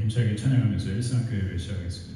힘차게 찬양하면서 일상학교 예배 시작하겠습니다.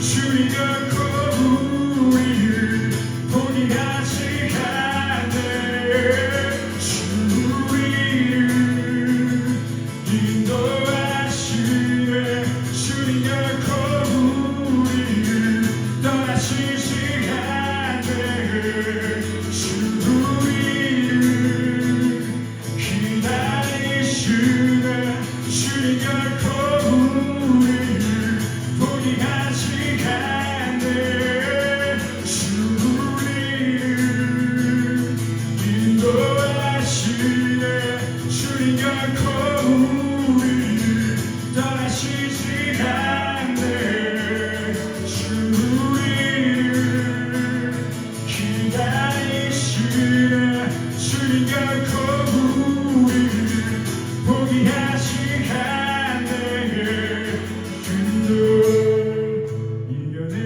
주의 거울이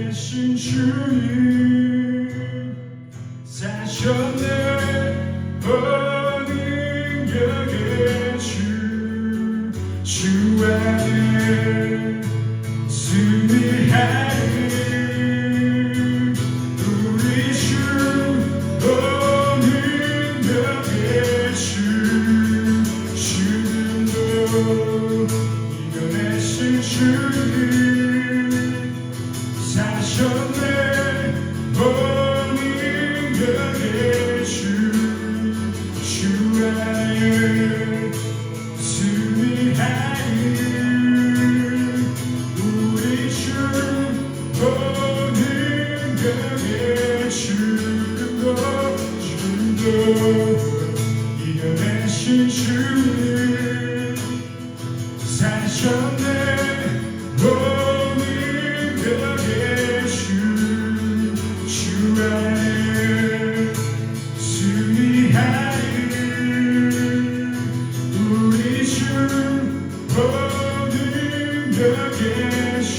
대신 주님 사셨네. 능력의 주 안에 승리하리. 우리 주 능력의 주님도 이겨내신 주님 사셨네. 능력의 주 안에 승리하리. 우리 주 능력의 주님도 이겨내신 주님 사셨네. 능력의 주 안에 승리하리. 우리 주 능력의 주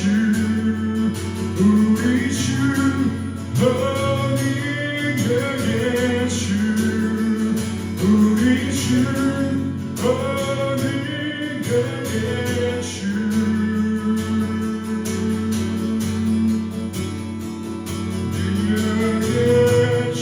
우리 주 능력의 주 우리 주 능력의 주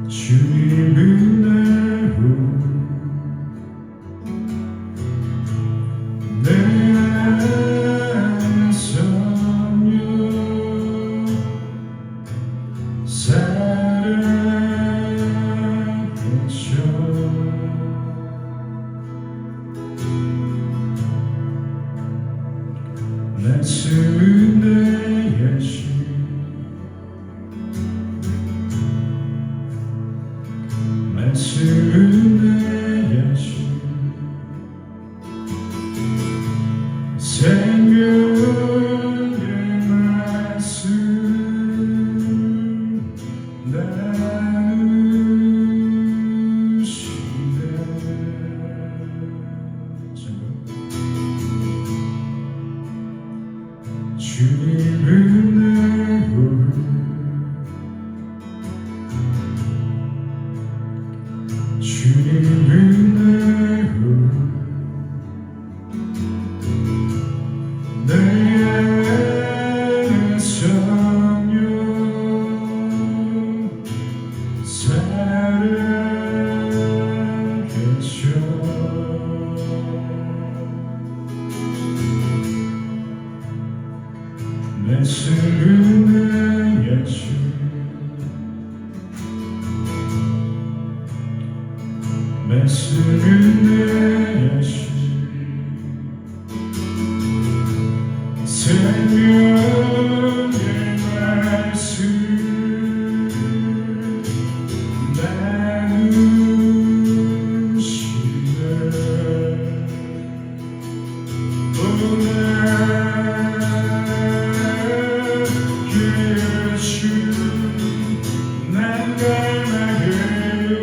주님은 나로 내 안에 섬유 사랑하셔. 말씀은 나의 신 말씀은 나의 신 생명의 말씀 나누시네. 주님은 나로 주님은 나로 내 안에 섬유 사랑하셔. 말씀은 나의 주 말씀은 나의 신 생명의 말씀 나누시네. 난 갈망해요.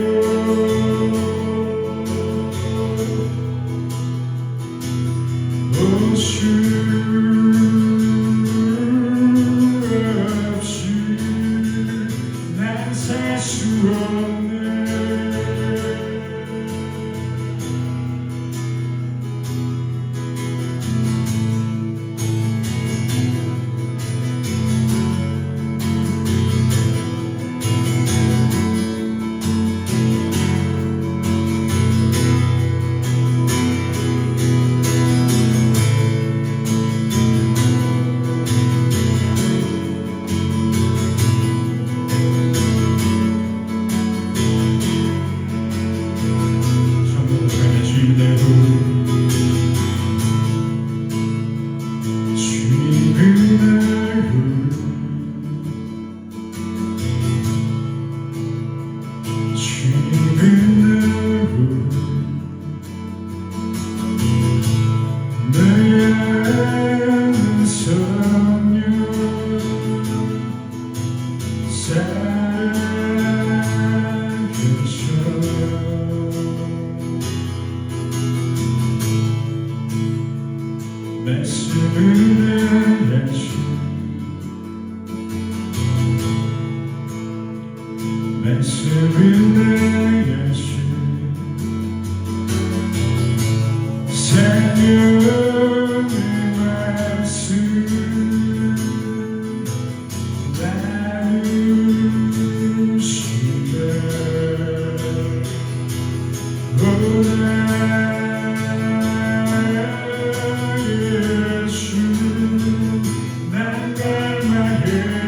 말씀은 예수 생명의 말씀 나누시네 예수 난 닮아요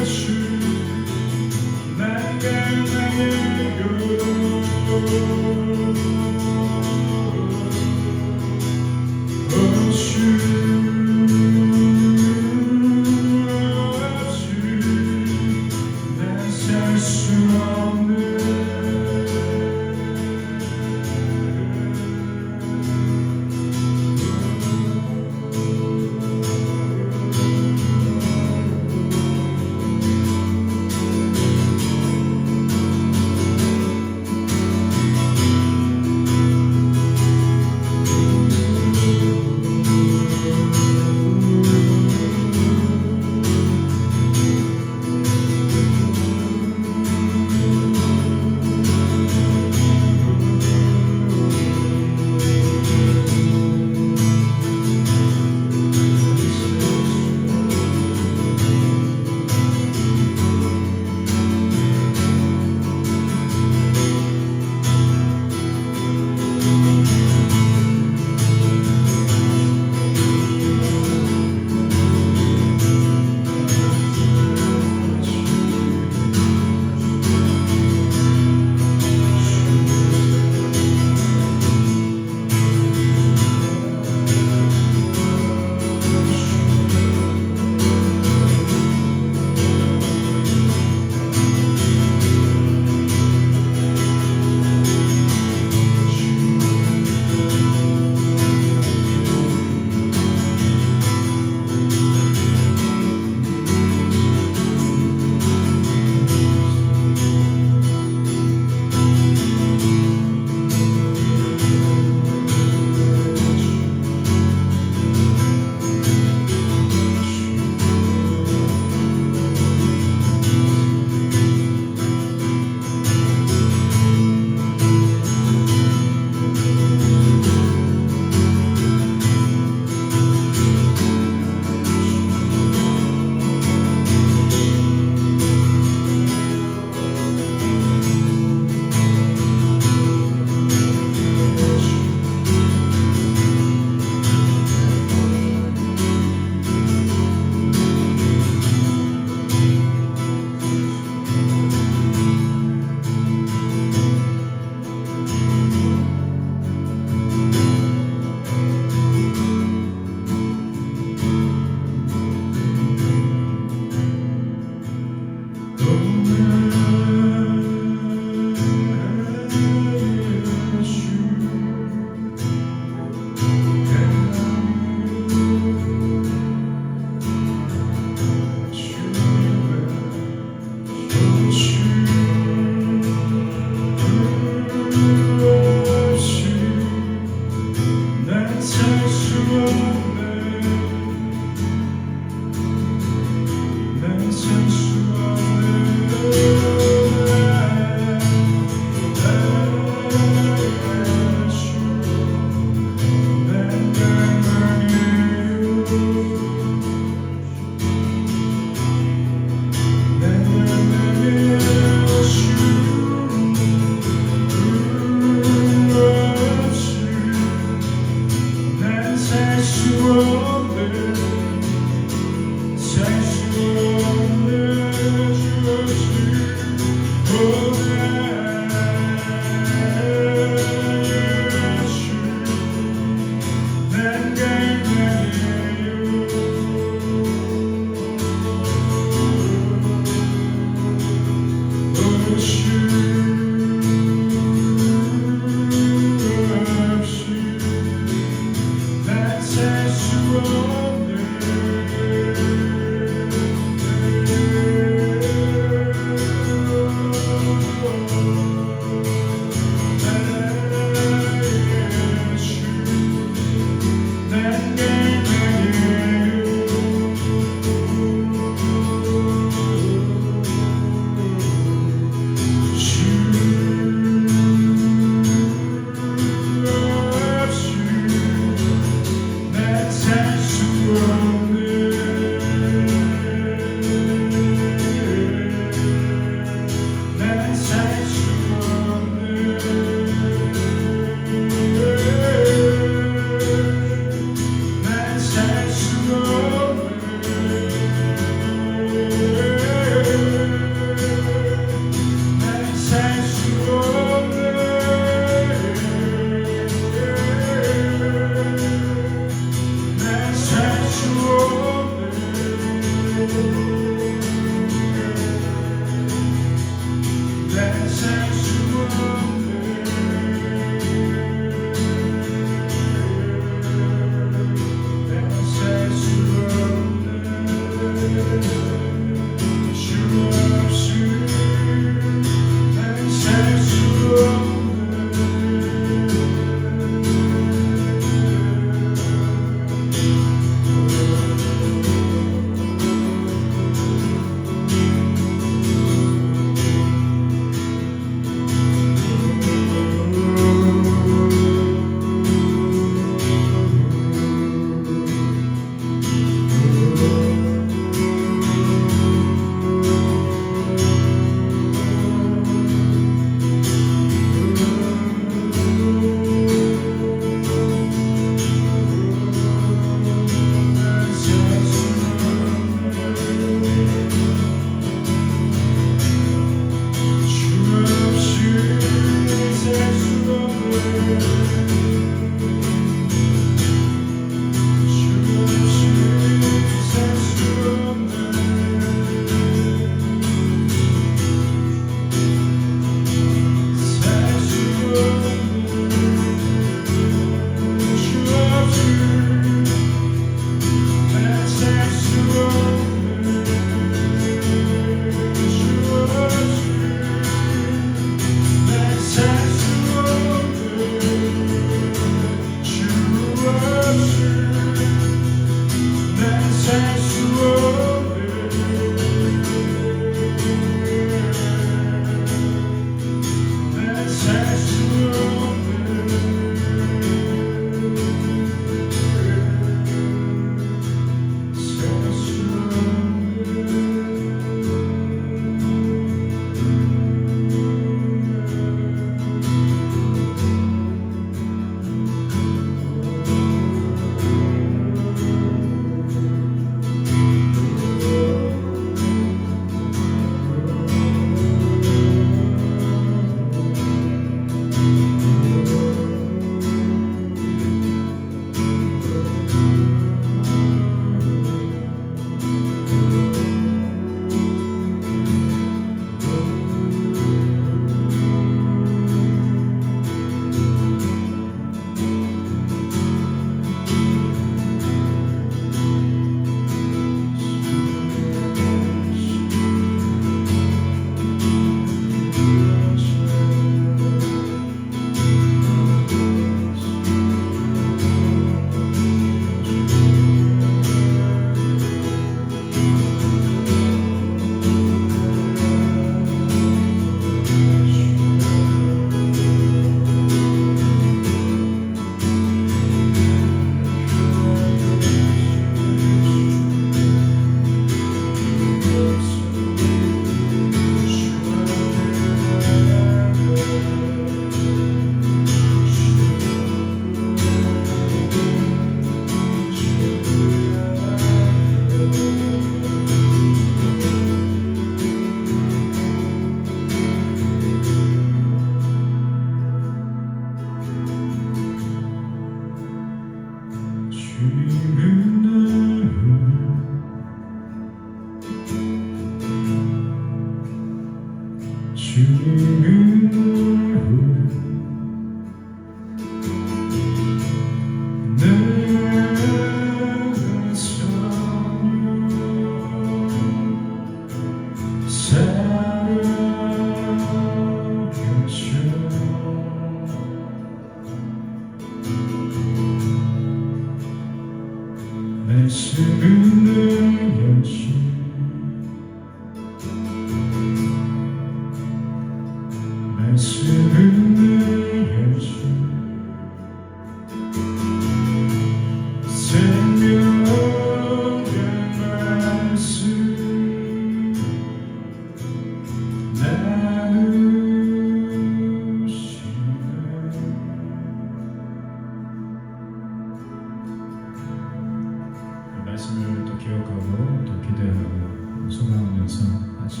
말씀을 또 기억하고 또 기대하고 소망하면서 같이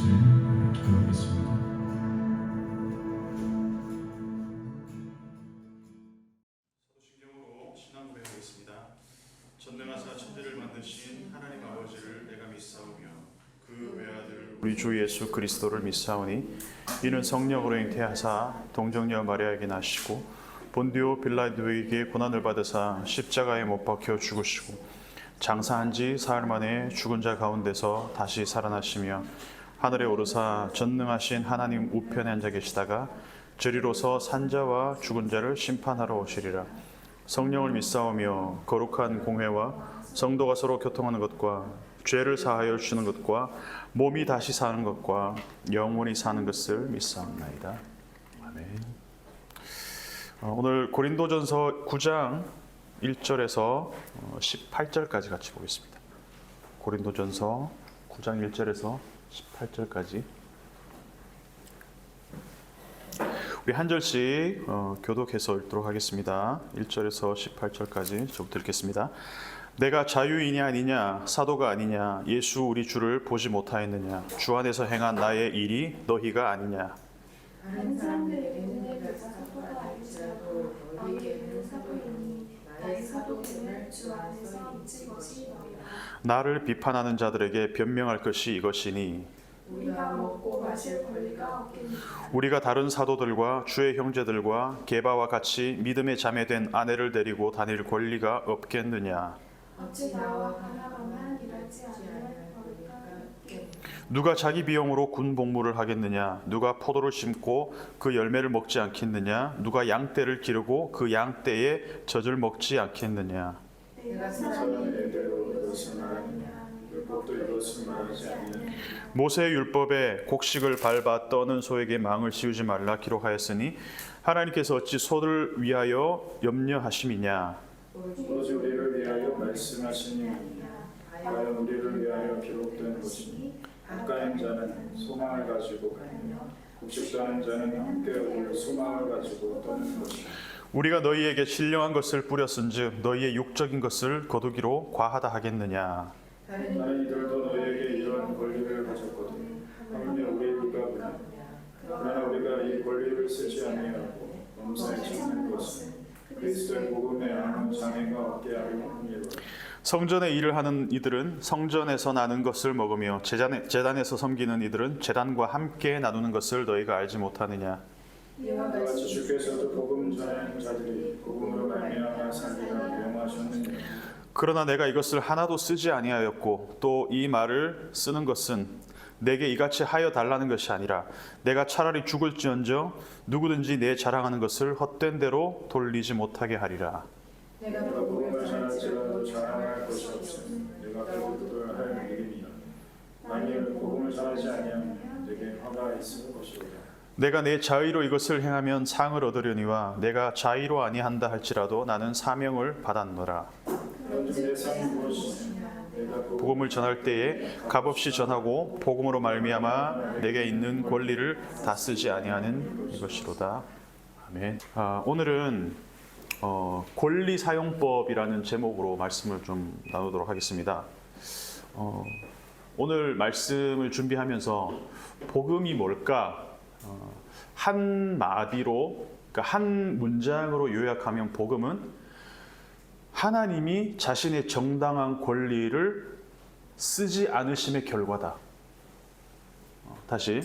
기도하겠습니다. 사도신경으로 신앙 고백하겠습니다. 전능하사 천지를 만드신 하나님 아버지를 내가 믿사오며 그 외아들 우리 주 예수 그리스도를 믿사오니 이는 성령으로 잉태하사 동정녀 마리아에게 나시고 본디오 빌라도에게 고난을 받으사 십자가에 못 박혀 죽으시고 장사한 지 사흘 만에 죽은 자 가운데서 다시 살아나시며 하늘에 오르사 전능하신 하나님 우편에 앉아 계시다가 저리로서 산자와 죽은 자를 심판하러 오시리라. 성령을 믿사오며 거룩한 공회와 성도가 서로 교통하는 것과 죄를 사하여 주는 것과 몸이 다시 사는 것과 영원히 사는 것을 믿사옵나이다. 아멘. 오늘 고린도전서 9장 1절에서 18절까지 같이 보겠습니다. 고린도전서 9장 1절에서 18절까지 우리 한 절씩 교독해서 읽도록 하겠습니다. 1절에서 18절까지 저부터 읽겠습니다. 내가 자유이냐 아니냐 사도가 아니냐 예수 우리 주를 보지 못하였느냐 주 안에서 행한 나의 일이 너희가 아니냐. 다른 사람들에게는 내가 사도가 아닐지라도 너희에게는 사도이니 나의 사도됨을 주 안에서 인지 것이니라. 나를 비판하는 자들에게 변명할 것이 이것이니 우리가 먹고 마실 권리가 없겠느냐. 우리가 다른 사도들과 주의 형제들과 게바와 같이 믿음에 자매된 아내를 데리고 다닐 권리가 없겠느냐. 어찌 나와 하나가만 일하지 않으면 벌이가 없겠느냐. 누가 자기 비용으로 군 복무를 하겠느냐. 누가 포도를 심고 그 열매를 먹지 않겠느냐. 누가 양떼를 기르고 그 양떼의 젖을 먹지 않겠느냐. 내가 사람이 일대로 이것을 말하느냐 율법도 이것을 말하지 않느냐. 모세의 율법에 곡식을 밟아 떠는 소에게 망을 씌우지 말라 기록하였으니 하나님께서 어찌 소를 위하여 염려하심이냐. 오로지 우리를 위하여 말씀하시니 아니냐. 과연 우리를 위하여 기록된 것이니 가까인 자는 소망을 가지고 가며 곡식하는 자는 함께 얻을 소망을 가지고 떠는 것이니. 우리가 너희에게 신령한 것을 뿌렸은즉 너희의 육적인 것을 거두기로 과하다 하겠느냐. 다른 이들도 너희에게 이런 권리를 가졌거든. 하물며 우리가 보냐. 그러나 우리가 이 권리를 쓰지 아니하고 범사에 찾는 것은 그리스도의 복음에 아무 장애가 없게 하려 함이로라. 성전의 일을 하는 이들은 성전에서 나는 것을 먹으며 제단에서 섬기는 이들은 제단과 함께 나누는 것을 너희가 알지 못하느냐. 이와 같이 주께서도 복음 전하는 자들이 복음으로 말미암아 살기를 명하셨느니라. 그러나 내가 이것을 하나도 쓰지 아니하였고 또 이 말을 쓰는 것은 내게 이같이 하여 달라는 것이 아니라 내가 차라리 죽을지언정 누구든지 내 자랑하는 것을 헛된 대로 돌리지 못하게 하리라. 내가 복음을 전할지라도 자랑할 것이 없으니 내가 배우도록 할 일이니라. 만일 복음을 전하지 아니하면 내게 화가 있을 것이로다. 내가 내 자의로 이것을 행하면 상을 얻으려니와 내가 자의로 아니한다 할지라도 나는 사명을 받았노라. 그런즉 내 상이 무엇이냐. 내가 복음을 전할 때에 값없이 전하고 복음으로 말미암아 내게 있는 권리를 다 쓰지 아니하는 이것이로다. 아멘. 오늘은 권리 사용법이라는 제목으로 말씀을 좀 나누도록 하겠습니다. 오늘 말씀을 준비하면서 복음이 뭘까? 한 마디로, 그러니까 한 문장으로 요약하면 복음은 하나님이 자신의 정당한 권리를 쓰지 않으심의 결과다. 다시,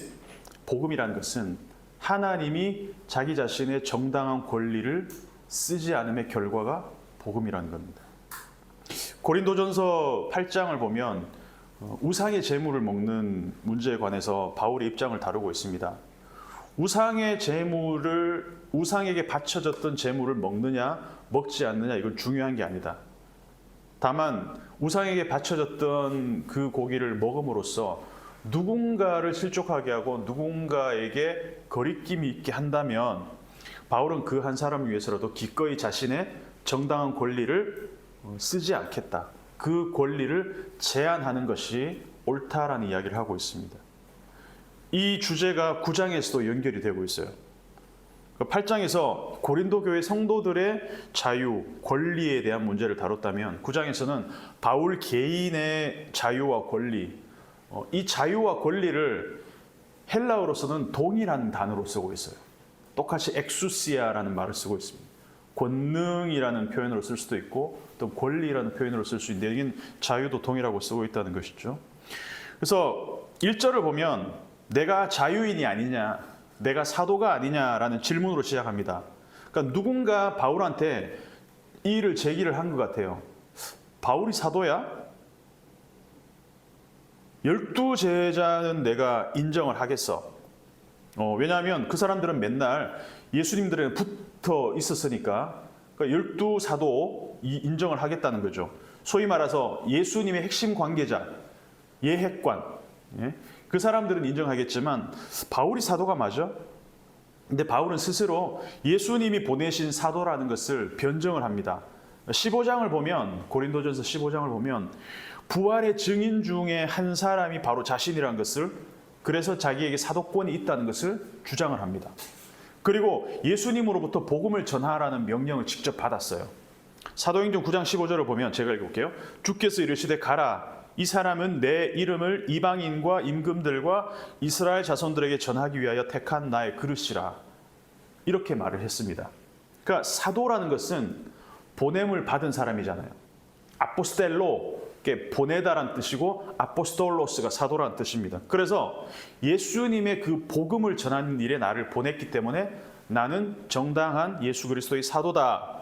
복음이라는 것은 하나님이 자기 자신의 정당한 권리를 쓰지 않음의 결과가 복음이라는 겁니다. 고린도전서 8장을 보면 우상의 제물을 먹는 문제에 관해서 바울의 입장을 다루고 있습니다. 우상의 제물을, 우상에게 바쳐졌던 제물을 먹느냐 먹지 않느냐, 이건 중요한 게 아니다. 다만 우상에게 바쳐졌던 그 고기를 먹음으로써 누군가를 실족하게 하고 누군가에게 거리낌이 있게 한다면 바울은 그 한 사람을 위해서라도 기꺼이 자신의 정당한 권리를 쓰지 않겠다. 그 권리를 제한하는 것이 옳다라는 이야기를 하고 있습니다. 이 주제가 9장에서도 연결이 되고 있어요. 8장에서 고린도 교회 성도들의 자유, 권리에 대한 문제를 다뤘다면 9장에서는 바울 개인의 자유와 권리, 이 자유와 권리를 헬라어로서는 동일한 단어로 쓰고 있어요. 똑같이 엑수시아라는 말을 쓰고 있습니다. 권능이라는 표현으로 쓸 수도 있고 또 권리라는 표현으로 쓸 수 있는데 여기는 자유도 동일하고 쓰고 있다는 것이죠. 그래서 1절을 보면 내가 자유인이 아니냐, 내가 사도가 아니냐라는 질문으로 시작합니다. 그러니까 누군가 바울한테 이 일을 제기를 한 것 같아요. 바울이 사도야? 12제자는 내가 인정을 하겠어. 왜냐하면 그 사람들은 맨날 예수님들에 붙어 있었으니까, 그러니까 12사도 인정을 하겠다는 거죠. 소위 말해서 예수님의 핵심 관계자, 예핵관, 그 사람들은 인정하겠지만 바울이 사도가 맞아? 근데 바울은 스스로 예수님이 보내신 사도라는 것을 변정을 합니다. 15장을 보면, 고린도전서 15장을 보면 부활의 증인 중에 한 사람이 바로 자신이라는 것을, 그래서 자기에게 사도권이 있다는 것을 주장을 합니다. 그리고 예수님으로부터 복음을 전하라는 명령을 직접 받았어요. 사도행전 9장 15절을 보면 제가 읽어볼게요. 주께서 이르시되 가라. 이 사람은 내 이름을 이방인과 임금들과 이스라엘 자손들에게 전하기 위하여 택한 나의 그릇이라. 이렇게 말을 했습니다. 그러니까 사도라는 것은 보냄을 받은 사람이잖아요. 아포스텔로, 보내다라는 뜻이고 아포스톨로스가 사도라는 뜻입니다. 그래서 예수님의 그 복음을 전하는 일에 나를 보냈기 때문에 나는 정당한 예수 그리스도의 사도다.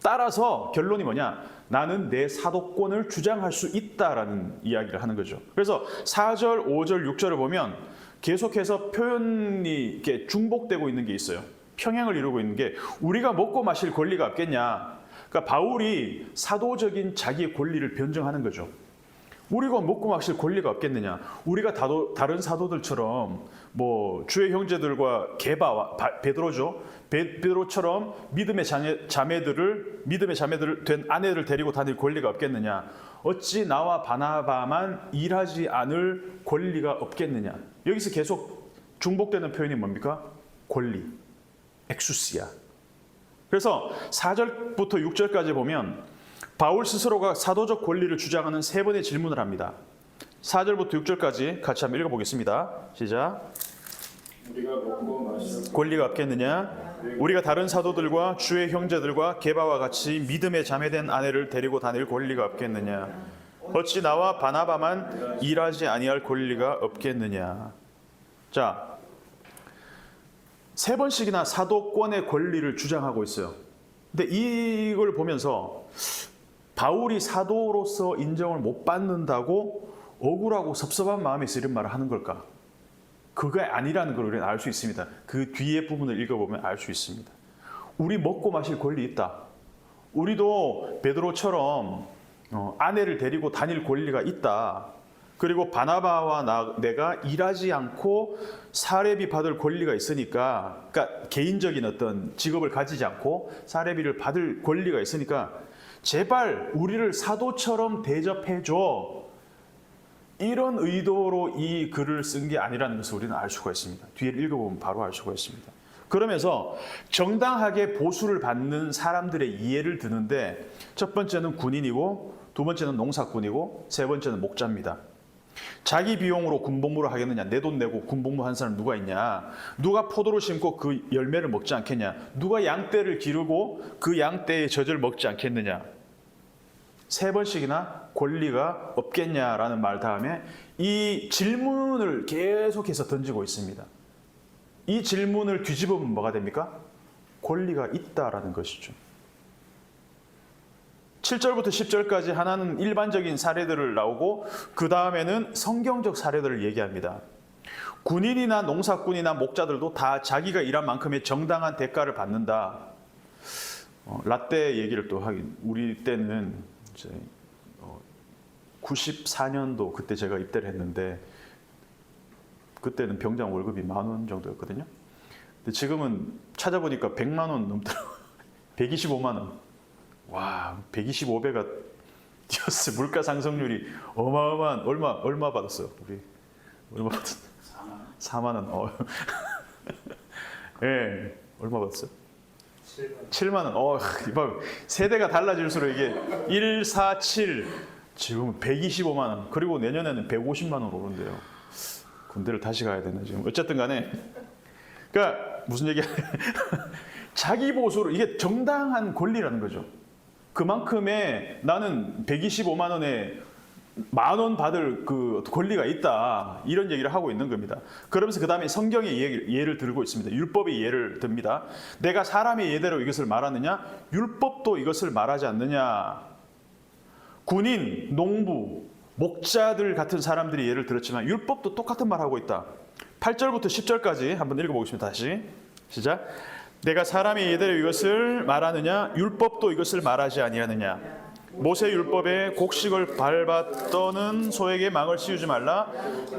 따라서 결론이 뭐냐? 나는 내 사도권을 주장할 수 있다라는 이야기를 하는 거죠. 그래서 4절, 5절, 6절을 보면 계속해서 표현이 이렇게 중복되고 있는 게 있어요. 평행을 이루고 있는 게, 우리가 먹고 마실 권리가 없겠냐? 그러니까 바울이 사도적인 자기의 권리를 변정하는 거죠. 우리가 먹고 마실 권리가 없겠느냐? 우리가 다른 사도들처럼 주의 형제들과 게바와 베드로죠. 베드로처럼 믿음의 자매들을 된 아내를 데리고 다닐 권리가 없겠느냐? 어찌 나와 바나바만 일하지 않을 권리가 없겠느냐? 여기서 계속 중복되는 표현이 뭡니까? 권리, 엑수시아. 그래서 4절부터 6절까지 보면 바울 스스로가 사도적 권리를 주장하는 세 번의 질문을 합니다. 4절부터 6절까지 같이 한번 읽어보겠습니다. 시작. 우리가 먹고 마시고 권리가 없겠느냐? 우리가 다른 사도들과 주의 형제들과 게바와 같이 믿음에 자매된 아내를 데리고 다닐 권리가 없겠느냐? 어찌 나와 바나바만 일하지 아니할 권리가 없겠느냐? 자, 세 번씩이나 사도권의 권리를 주장하고 있어요. 근데 이걸 보면서 바울이 사도로서 인정을 못 받는다고 억울하고 섭섭한 마음에서 이런 말을 하는 걸까? 그게 아니라는 걸 우리는 알 수 있습니다. 그 뒤에 부분을 읽어보면 알 수 있습니다. 우리 먹고 마실 권리 있다. 우리도 베드로처럼 아내를 데리고 다닐 권리가 있다. 그리고 바나바와 내가 일하지 않고 사례비 받을 권리가 있으니까, 그러니까 개인적인 어떤 직업을 가지지 않고 사례비를 받을 권리가 있으니까 제발 우리를 사도처럼 대접해줘. 이런 의도로 이 글을 쓴 게 아니라는 것을 우리는 알 수가 있습니다. 뒤에 읽어보면 바로 알 수가 있습니다. 그러면서 정당하게 보수를 받는 사람들의 이해를 드는데, 첫 번째는 군인이고, 두 번째는 농사꾼이고, 세 번째는 목자입니다. 자기 비용으로 군복무를 하겠느냐? 내 돈 내고 군복무 한 사람 누가 있냐? 누가 포도를 심고 그 열매를 먹지 않겠냐? 누가 양떼를 기르고 그 양떼의 젖을 먹지 않겠느냐? 3번씩이나 권리가 없겠냐라는 말 다음에 이 질문을 계속해서 던지고 있습니다. 이 질문을 뒤집으면 뭐가 됩니까? 권리가 있다라는 것이죠. 7절부터 10절까지 하나는 일반적인 사례들을 나오고 그 다음에는 성경적 사례들을 얘기합니다. 군인이나 농사꾼이나 목자들도 다 자기가 일한 만큼의 정당한 대가를 받는다. 라떼 얘기를 또 하긴, 우리 때는 이제 94년도 그때 제가 입대를 했는데 그때는 병장 월급이 10,000원 정도였거든요. 근데 지금은 찾아보니까 100만 원 넘더라고요. 125만 원. 와, 125배가 뛰었어요. 물가 상승률이 어마어마한. 얼마 받았어요? 우리 얼마 받았어요? 4만 원. 예, 네, 얼마 받았어요? 7만 원. 이봐, 세대가 달라질수록 이게 1, 4, 7 지금 125만 원. 그리고 내년에는 150만 원 오른대요. 군대를 다시 가야 되나 지금. 어쨌든 간에 그러니까 무슨 얘기야? 자기 보수로 이게 정당한 권리라는 거죠. 그만큼의 나는 125만 원에 10,000원 받을 그 권리가 있다. 이런 얘기를 하고 있는 겁니다. 그러면서 그 다음에 성경의 예를 들고 있습니다. 율법의 예를 듭니다. 내가 사람의 예대로 이것을 말하느냐? 율법도 이것을 말하지 않느냐? 군인, 농부, 목자들 같은 사람들이 예를 들었지만 율법도 똑같은 말 하고 있다. 8절부터 10절까지 한번 읽어보겠습니다. 다시 시작. 내가 사람의 예대로 이것을 말하느냐? 율법도 이것을 말하지 아니하느냐? 모세 율법에 곡식을 밟았더는 소에게 망을 씌우지 말라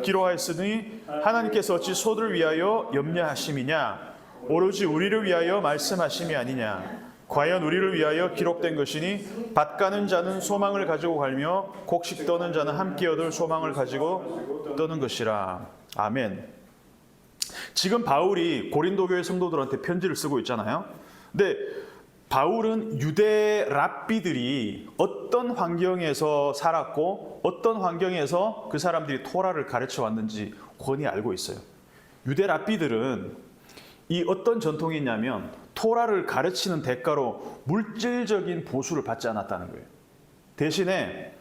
기록하였으니 하나님께서 어찌 소들을 위하여 염려하심이냐? 오로지 우리를 위하여 말씀하심이 아니냐? 과연 우리를 위하여 기록된 것이니 밭 가는 자는 소망을 가지고 갈며 곡식 떠는 자는 함께 얻을 소망을 가지고 떠는 것이라. 아멘. 지금 바울이 고린도 교회 성도들한테 편지를 쓰고 있잖아요. 근데 바울은 유대 랍비들이 어떤 환경에서 살았고 어떤 환경에서 그 사람들이 토라를 가르쳐 왔는지 훤히 알고 있어요. 유대 랍비들은 이 어떤 전통이 있냐면 토라를 가르치는 대가로 물질적인 보수를 받지 않았다는 거예요. 대신에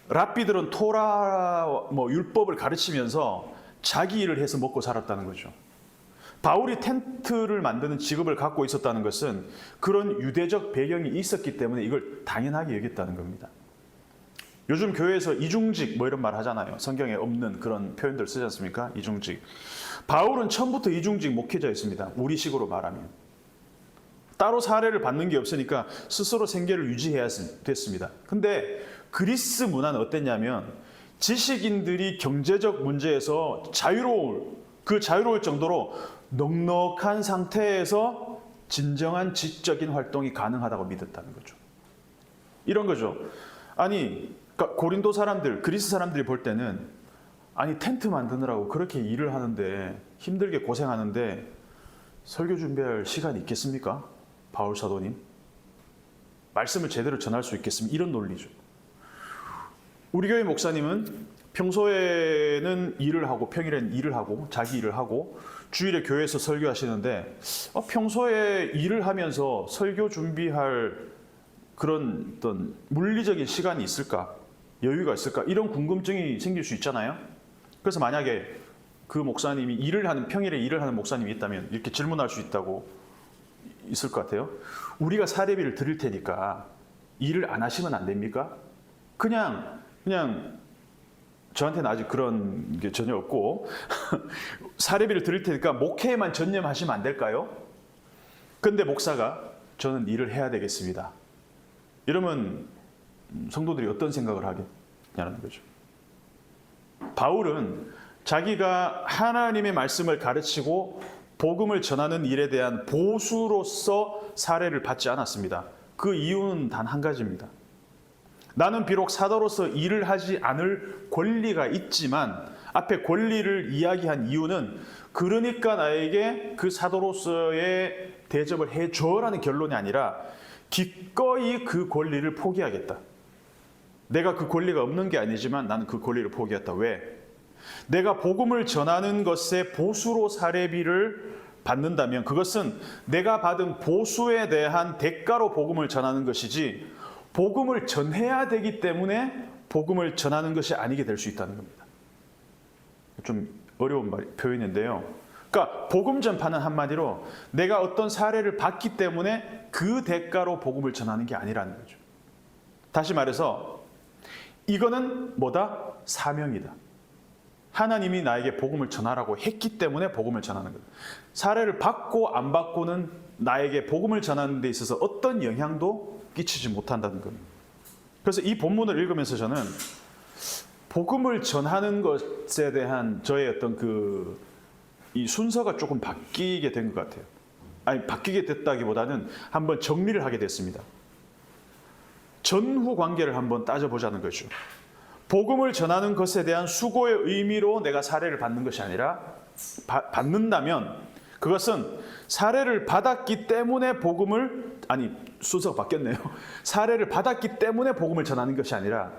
랍비들은 토라 율법을 가르치면서 자기 일을 해서 먹고 살았다는 거죠. 바울이 텐트를 만드는 직업을 갖고 있었다는 것은 그런 유대적 배경이 있었기 때문에 이걸 당연하게 여겼다는 겁니다. 요즘 교회에서 이중직 이런 말 하잖아요. 성경에 없는 그런 표현들 쓰지 않습니까? 이중직. 바울은 처음부터 이중직 목회자였습니다. 우리식으로 말하면. 따로 사례를 받는 게 없으니까 스스로 생계를 유지해야 됐습니다. 근데 그리스 문화는 어땠냐면 지식인들이 경제적 문제에서 자유로울 정도로 넉넉한 상태에서 진정한 지적인 활동이 가능하다고 믿었다는 거죠. 이런 거죠. 아니, 그러니까 고린도 사람들, 그리스 사람들이 볼 때는 아니 텐트 만드느라고 그렇게 일을 하는데 힘들게 고생하는데 설교 준비할 시간이 있겠습니까? 바울 사도님. 말씀을 제대로 전할 수 있겠습니까? 이런 논리죠. 우리 교회 목사님은 평소에는 일을 하고 평일엔 일을 하고 자기 일을 하고 주일에 교회에서 설교하시는데 평소에 일을 하면서 설교 준비할 그런 어떤 물리적인 시간이 있을까? 여유가 있을까? 이런 궁금증이 생길 수 있잖아요. 그래서 만약에 그 목사님이 평일에 일을 하는 목사님이 있다면 이렇게 질문할 수 있을 것 같아요. 우리가 사례비를 드릴 테니까 일을 안 하시면 안 됩니까? 그냥 저한테는 아직 그런 게 전혀 없고 사례비를 드릴 테니까 목회에만 전념하시면 안 될까요? 근데 목사가 저는 일을 해야 되겠습니다. 이러면 성도들이 어떤 생각을 하겠냐는 거죠. 바울은 자기가 하나님의 말씀을 가르치고 복음을 전하는 일에 대한 보수로서 사례를 받지 않았습니다. 그 이유는 단 한 가지입니다. 나는 비록 사도로서 일을 하지 않을 권리가 있지만 앞에 권리를 이야기한 이유는 그러니까 나에게 그 사도로서의 대접을 해줘라는 결론이 아니라 기꺼이 그 권리를 포기하겠다. 내가 그 권리가 없는 게 아니지만 나는 그 권리를 포기했다. 왜? 내가 복음을 전하는 것에 보수로 사례비를 받는다면 그것은 내가 받은 보수에 대한 대가로 복음을 전하는 것이지 복음을 전해야 되기 때문에 복음을 전하는 것이 아니게 될 수 있다는 겁니다. 좀 어려운 표현인데요. 그러니까 복음 전파는 한마디로 내가 어떤 사례를 봤기 때문에 그 대가로 복음을 전하는 게 아니라는 거죠. 다시 말해서 이거는 뭐다? 사명이다. 하나님이 나에게 복음을 전하라고 했기 때문에 복음을 전하는 거다. 사례를 받고 안 받고는 나에게 복음을 전하는 데 있어서 어떤 영향도 끼치지 못한다는 겁니다. 그래서 이 본문을 읽으면서 저는 복음을 전하는 것에 대한 저의 어떤 이 순서가 조금 바뀌게 된 것 같아요. 아니, 바뀌게 됐다기보다는 한번 정리를 하게 됐습니다. 전후 관계를 한번 따져보자는 거죠. 복음을 전하는 것에 대한 수고의 의미로 내가 사례를 받는 것이 아니라 받는다면 그것은 사례를 받았기 때문에 순서가 바뀌었네요. 사례를 받았기 때문에 복음을 전하는 것이 아니라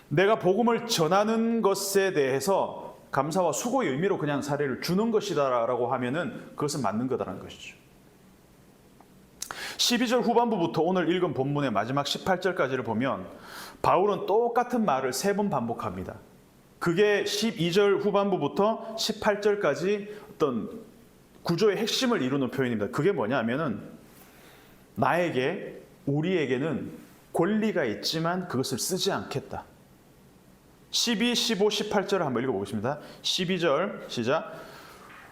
내가 복음을 전하는 것에 대해서 감사와 수고의 의미로 그냥 사례를 주는 것이다라고 하면은 그것은 맞는 거다라는 것이죠. 12절 후반부부터 오늘 읽은 본문의 마지막 18절까지를 보면 바울은 똑같은 말을 3번 반복합니다. 그게 12절 후반부부터 18절까지 어떤 구조의 핵심을 이루는 표현입니다. 그게 뭐냐 하면은 우리에게는 권리가 있지만 그것을 쓰지 않겠다. 12, 15, 18절을 한번 읽어보겠습니다. 12절 시작.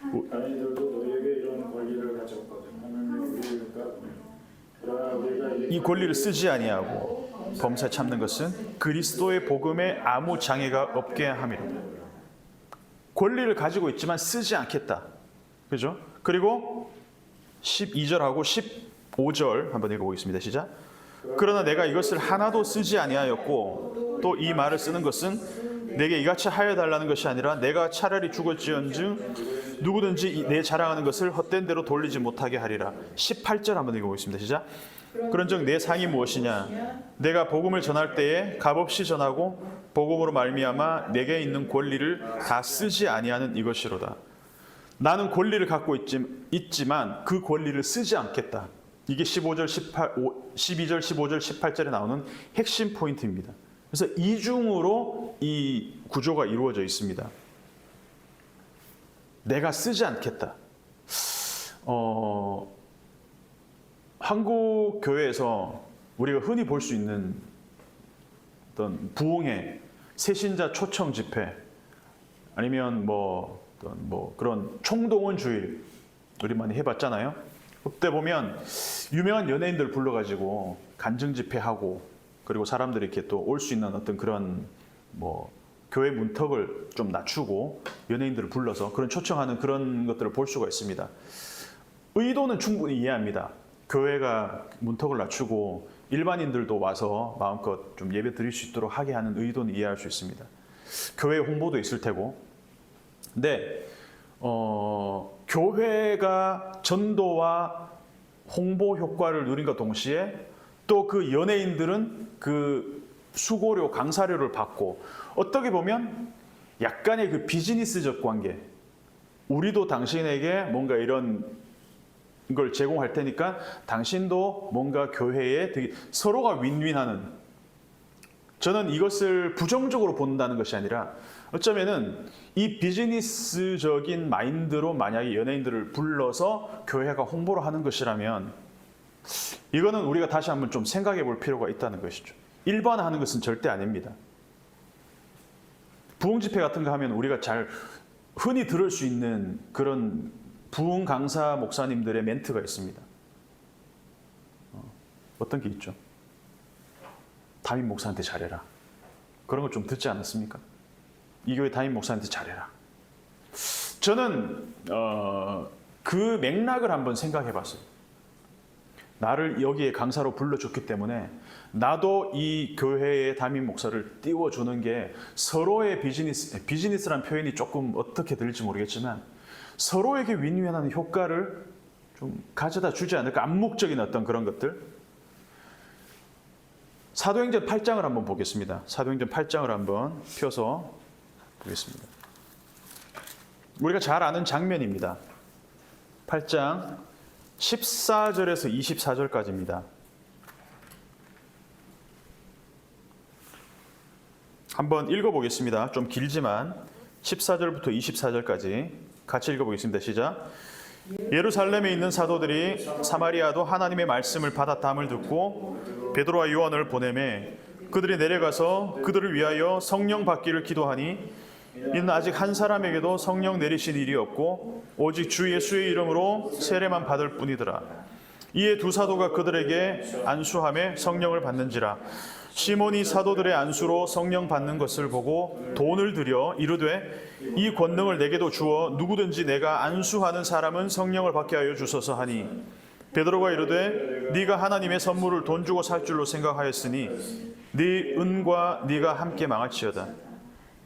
아이들도 너에게 이런 권리를 가졌거든. 하나님이 우리가 그러나 우리가 이 권리를 쓰지 아니하고 범사에 참는 것은 그리스도의 복음에 아무 장애가 없게 함이라. 권리를 가지고 있지만 쓰지 않겠다. 그죠? 그리고 12절하고 15절 한번 읽어보겠습니다. 시작. 그러나 내가 이것을 하나도 쓰지 아니하였고 또 이 말을 쓰는 것은 내게 이같이 하여 달라는 것이 아니라 내가 차라리 죽을지언정 누구든지 내 자랑하는 것을 헛된 대로 돌리지 못하게 하리라. 18절 한번 읽어보겠습니다. 시작. 그런즉 내 상이 무엇이냐? 내가 복음을 전할 때에 값없이 전하고 복음으로 말미암아 내게 있는 권리를 다 쓰지 아니하는 이것이로다. 나는 권리를 갖고 있지만 그 권리를 쓰지 않겠다. 이게 12절, 15절, 18절에 나오는 핵심 포인트입니다. 그래서 이중으로 이 구조가 이루어져 있습니다. 내가 쓰지 않겠다. 한국 교회에서 우리가 흔히 볼 수 있는 어떤 부흥회, 새신자 초청 집회, 아니면 그런 총동원 주일 우리 많이 해봤잖아요. 그때 보면 유명한 연예인들 불러가지고 간증 집회하고 그리고 사람들이 이렇게 또 올 수 있는 어떤 그런 교회 문턱을 좀 낮추고 연예인들을 불러서 그런 초청하는 그런 것들을 볼 수가 있습니다. 의도는 충분히 이해합니다. 교회가 문턱을 낮추고 일반인들도 와서 마음껏 좀 예배 드릴 수 있도록 하게 하는 의도는 이해할 수 있습니다. 교회 홍보도 있을 테고. 근데 교회가 전도와 홍보 효과를 누린과 동시에 또 그 연예인들은 그 수고료, 강사료를 받고 어떻게 보면 약간의 그 비즈니스적 관계, 우리도 당신에게 뭔가 이런 걸 제공할 테니까 당신도 뭔가 교회에 되게 서로가 윈윈하는, 저는 이것을 부정적으로 본다는 것이 아니라 어쩌면은 이 비즈니스적인 마인드로 만약에 연예인들을 불러서 교회가 홍보를 하는 것이라면 이거는 우리가 다시 한번 좀 생각해 볼 필요가 있다는 것이죠. 일반화하는 것은 절대 아닙니다. 부흥 집회 같은 거 하면 우리가 잘 흔히 들을 수 있는 그런 부흥 강사 목사님들의 멘트가 있습니다. 어떤 게 있죠? 담임 목사한테 잘해라. 그런 거 좀 듣지 않았습니까? 이 교회 담임 목사한테 잘해라. 저는 그 맥락을 한번 생각해 봤어요. 나를 여기에 강사로 불러줬기 때문에 나도 이 교회의 담임 목사를 띄워주는 게 서로의 비즈니스란 표현이 조금 어떻게 들릴지 모르겠지만 서로에게 윈윈하는 효과를 좀 가져다 주지 않을까. 암묵적인 어떤 그런 것들. 사도행전 8장을 한번 보겠습니다. 사도행전 8장을 한번 펴서 보겠습니다. 우리가 잘 아는 장면입니다. 8장 14절에서 24절까지입니다. 한번 읽어보겠습니다. 좀 길지만 14절부터 24절까지 같이 읽어보겠습니다. 시작. 예루살렘에 있는 사도들이 사마리아도 하나님의 말씀을 받았다함을 듣고 베드로와 요한을 보내매 그들이 내려가서 그들을 위하여 성령 받기를 기도하니 이는 아직 한 사람에게도 성령 내리신 일이 없고 오직 주 예수의 이름으로 세례만 받을 뿐이더라. 이에 두 사도가 그들에게 안수함에 성령을 받는지라. 시몬이 사도들의 안수로 성령 받는 것을 보고 돈을 들여 이르되 이 권능을 내게도 주어 누구든지 내가 안수하는 사람은 성령을 받게 하여 주소서 하니 베드로가 이르되 네가 하나님의 선물을 돈 주고 살 줄로 생각하였으니 네 은과 네가 함께 망할지어다.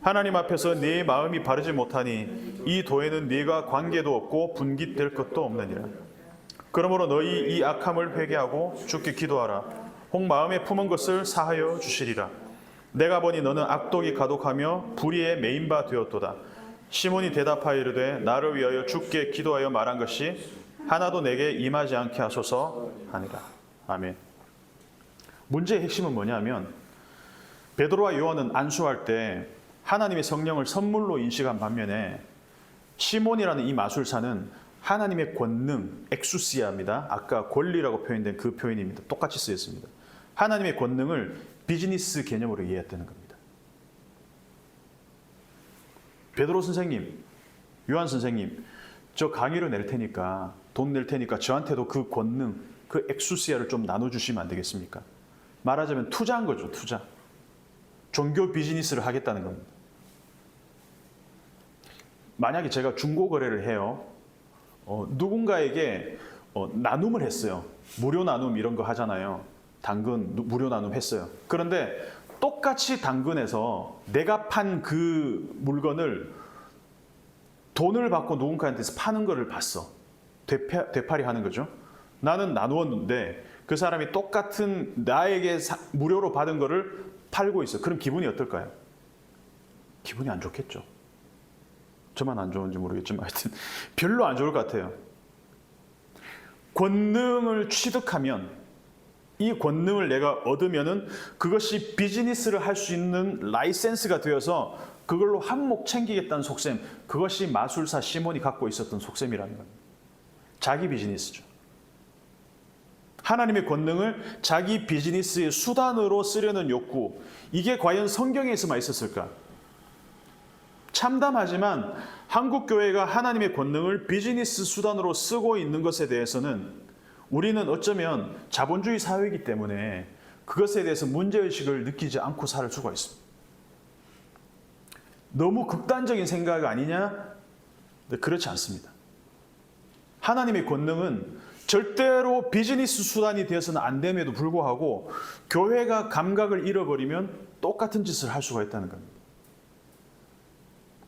하나님 앞에서 네 마음이 바르지 못하니 이 도에는 네가 관계도 없고 분깃될 것도 없느니라. 그러므로 너희 이 악함을 회개하고 주께 기도하라. 혹 마음에 품은 것을 사하여 주시리라. 내가 보니 너는 악독이 가독하며 불의에 매인 바 되었도다. 시몬이 대답하여 이르되 나를 위하여 주께 기도하여 말한 것이 하나도 내게 임하지 않게 하소서 하니라. 아멘. 문제의 핵심은 뭐냐면 베드로와 요한은 안수할 때 하나님의 성령을 선물로 인식한 반면에 시몬이라는 이 마술사는 하나님의 권능, 엑수시아입니다. 아까 권리라고 표현된 그 표현입니다. 똑같이 쓰였습니다. 하나님의 권능을 비즈니스 개념으로 이해했다는 겁니다. 베드로 선생님, 요한 선생님, 저 강의료 낼 테니까, 돈 낼 테니까 저한테도 그 권능, 그 엑수시아를 좀 나눠주시면 안 되겠습니까? 말하자면 투자한 거죠, 투자. 종교 비즈니스를 하겠다는 겁니다. 만약에 제가 중고 거래를 해요. 누군가에게 나눔을 했어요. 무료 나눔 이런 거 하잖아요. 당근 무료 나눔 했어요. 그런데 똑같이 당근에서 내가 판 그 물건을 돈을 받고 누군가한테서 파는 거를 봤어. 되팔이 하는 거죠. 나는 나누었는데 그 사람이 똑같은 나에게 무료로 받은 거를 팔고 있어. 그럼 기분이 어떨까요? 기분이 안 좋겠죠. 저만 안 좋은지 모르겠지만 하여튼 별로 안 좋을 것 같아요. 권능을 취득하면 이 권능을 내가 얻으면은 그것이 비즈니스를 할 수 있는 라이센스가 되어서 그걸로 한몫 챙기겠다는 속셈, 그것이 마술사 시몬이 갖고 있었던 속셈이라는 겁니다. 자기 비즈니스죠. 하나님의 권능을 자기 비즈니스의 수단으로 쓰려는 욕구, 이게 과연 성경에서만 있었을까? 참담하지만 한국 교회가 하나님의 권능을 비즈니스 수단으로 쓰고 있는 것에 대해서는 우리는 어쩌면 자본주의 사회이기 때문에 그것에 대해서 문제의식을 느끼지 않고 살 수가 있습니다. 너무 극단적인 생각 아니냐? 네, 그렇지 않습니다. 하나님의 권능은 절대로 비즈니스 수단이 되어서는 안 됨에도 불구하고 교회가 감각을 잃어버리면 똑같은 짓을 할 수가 있다는 겁니다.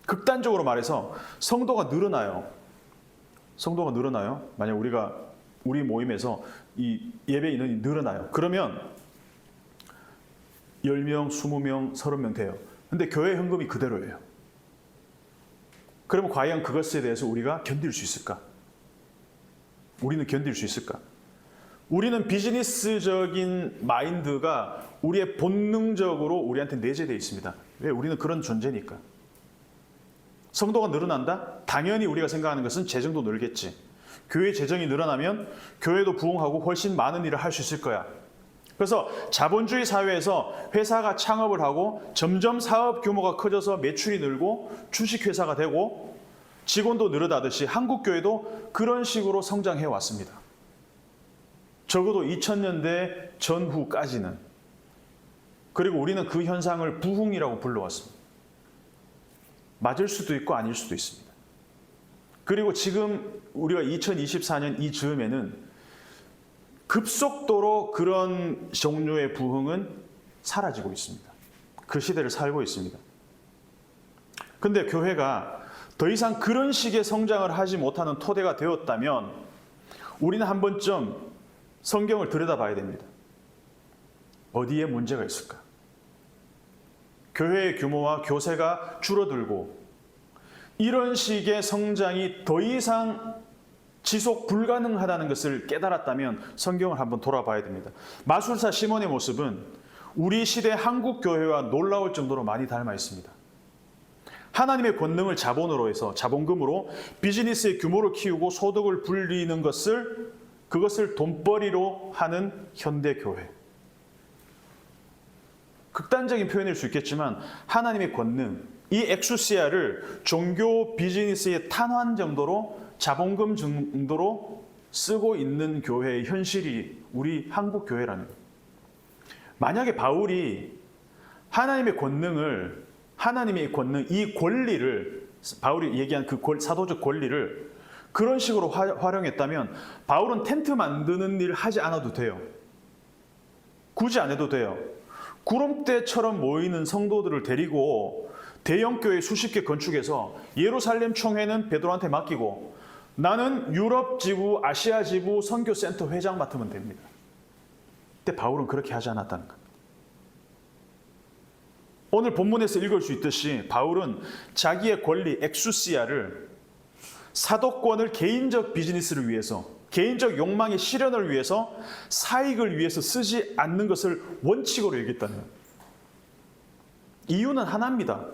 극단적으로 말해서 성도가 늘어나요. 성도가 늘어나요. 만약 우리 모임에서 이 예배 인원이 늘어나요. 그러면 10명, 20명, 30명 돼요. 근데 교회 현금이 그대로예요. 그러면 과연 그것에 대해서 우리가 견딜 수 있을까? 우리는 견딜 수 있을까? 우리는 비즈니스적인 마인드가 우리의 본능적으로 우리한테 내재되어 있습니다. 왜? 우리는 그런 존재니까. 성도가 늘어난다? 당연히 우리가 생각하는 것은 재정도 늘겠지. 교회 재정이 늘어나면 교회도 부흥하고 훨씬 많은 일을 할 수 있을 거야. 그래서 자본주의 사회에서 회사가 창업을 하고 점점 사업 규모가 커져서 매출이 늘고 주식회사가 되고 직원도 늘어나듯이 한국교회도 그런 식으로 성장해 왔습니다. 적어도 2000년대 전후까지는. 그리고 우리는 그 현상을 부흥이라고 불러왔습니다. 맞을 수도 있고 아닐 수도 있습니다. 그리고 지금 우리가 2024년 이 즈음에는 급속도로 그런 종류의 부흥은 사라지고 있습니다. 그 시대를 살고 있습니다. 근데 교회가 더 이상 그런 식의 성장을 하지 못하는 토대가 되었다면 우리는 한 번쯤 성경을 들여다봐야 됩니다. 어디에 문제가 있을까? 교회의 규모와 교세가 줄어들고 이런 식의 성장이 더 이상 지속 불가능하다는 것을 깨달았다면 성경을 한번 돌아봐야 됩니다. 마술사 시몬의 모습은 우리 시대 한국 교회와 놀라울 정도로 많이 닮아 있습니다. 하나님의 권능을 자본으로 해서 자본금으로 비즈니스의 규모를 키우고 소득을 불리는 그것을 돈벌이로 하는 현대 교회. 극단적인 표현일 수 있겠지만 하나님의 권능, 이 엑수시아를 종교 비즈니스의 탄환 정도로 자본금 정도로 쓰고 있는 교회의 현실이 우리 한국 교회라는 거예요. 만약에 바울이 하나님의 권능, 이 권리를, 바울이 얘기한 그 사도적 권리를 그런 식으로 활용했다면 바울은 텐트 만드는 일 하지 않아도 돼요. 굳이 안 해도 돼요. 구름대처럼 모이는 성도들을 데리고 대형교회 수십 개 건축해서 예루살렘 총회는 베드로한테 맡기고 나는 유럽 지부, 아시아 지부 선교센터 회장 맡으면 됩니다. 근데 바울은 그렇게 하지 않았다는 겁니다. 오늘 본문에서 읽을 수 있듯이 바울은 자기의 권리, 엑수시아를 사도권을 개인적 비즈니스를 위해서, 개인적 욕망의 실현을 위해서, 사익을 위해서 쓰지 않는 것을 원칙으로 여겼다는 거예요. 이유는 하나입니다.